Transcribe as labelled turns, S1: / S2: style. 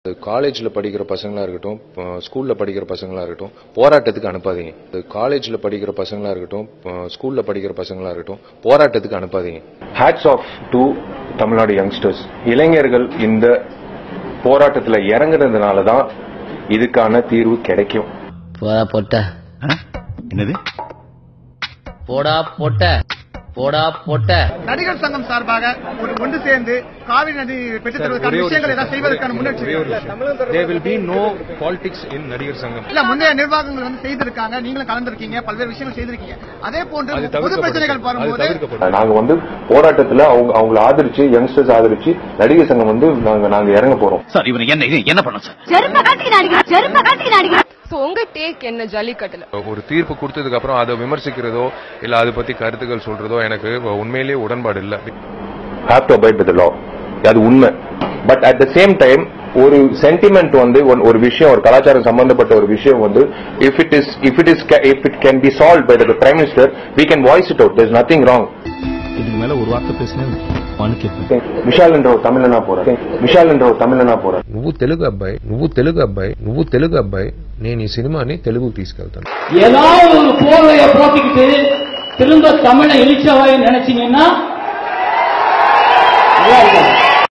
S1: காலேஜ்ல படிக்கிற பசங்களா இருக்கட்டும், ஸ்கூல்ல படிக்கிற பசங்களா இருக்கட்டும், போராட்டத்துக்கு அனுப்பாதீங்க. காலேஜ்ல படிக்கிற பசங்களா இருக்கட்டும், ஸ்கூல்ல படிக்கிற பசங்களா இருக்கட்டும், போராட்டத்துக்கு அனுப்பாதீங்க.
S2: Hats off to Tamil Nadu youngsters. இளைஞர்கள் இந்த போராட்டத்துல இறங்குறதுனால தான் இதுக்கான தீர்வு கிடைக்கும்.
S3: போடா பொட்ட.
S4: என்னது?
S3: போடா பொட்ட. போடா பொட்ட.
S5: நடிகர் சங்கம் சார்பாக ஒரு ஒன்று சேர்ந்து காவிரி நதி பெற்றுத்தருவதற்கான விஷயங்களை ஏதாவது செய்வதற்கான முன்னெடுப்பு.
S1: There will be no politics in நடிகர் சங்கம்.
S5: இல்ல, முந்தைய நிர்வாகங்கள் வந்து செய்திருக்காங்க, நீங்களும் கலந்துருக்கீங்க, பல்வேறு விஷயங்கள் செய்திருக்கீங்க. அதே போன்று பொது பிரச்சனைகள் வரும்போது
S2: நாங்க வந்து போராட்டத்துல அவங்களை ஆதரிச்சு, யங்ஸ்டர்ஸ் ஆதரிச்சு நடிகர் சங்கம் வந்து நாங்க இறங்க போறோம்.
S4: சார் இவன் என்ன பண்ண சார்?
S6: உங்க டேக் என்ன ஜல்லிக்கட்டுல?
S1: ஒரு தீர்ப்பு கொடுத்ததுக்கு அப்புறம் அதை விமர்சிக்கிறதோ இல்ல அதை பத்தி கருத்துக்கள் சொல்றதோ எனக்கு உண்மையிலேயே உடன்பாடு இல்ல.
S2: Have to abide by the law. அது உண்மை. But at the same time ஒரு சென்டிமெண்ட் வந்து ஒரு விஷயம், ஒரு கலாச்சாரம் சம்பந்தப்பட்ட ஒரு விஷயம் வந்து if it can be solved by the prime minister, we can voice it out. There's nothing wrong.
S4: இதுக்கு மேல ஒரு வார்த்தை பேசினேன்
S2: விஷால் என்ற ஒரு தமிழனா போறேன்.
S1: నువ్వు తెలుగు అబ్బాయి నేను ఈ సినిమాని తెలుగు తీసుకెళ్తాను.
S7: ஏதாவது ஒரு போர்வையை போட்டுக்கிட்டு திரும்ப தமிழை இழிச்சவாய் நினைச்சீங்கன்னா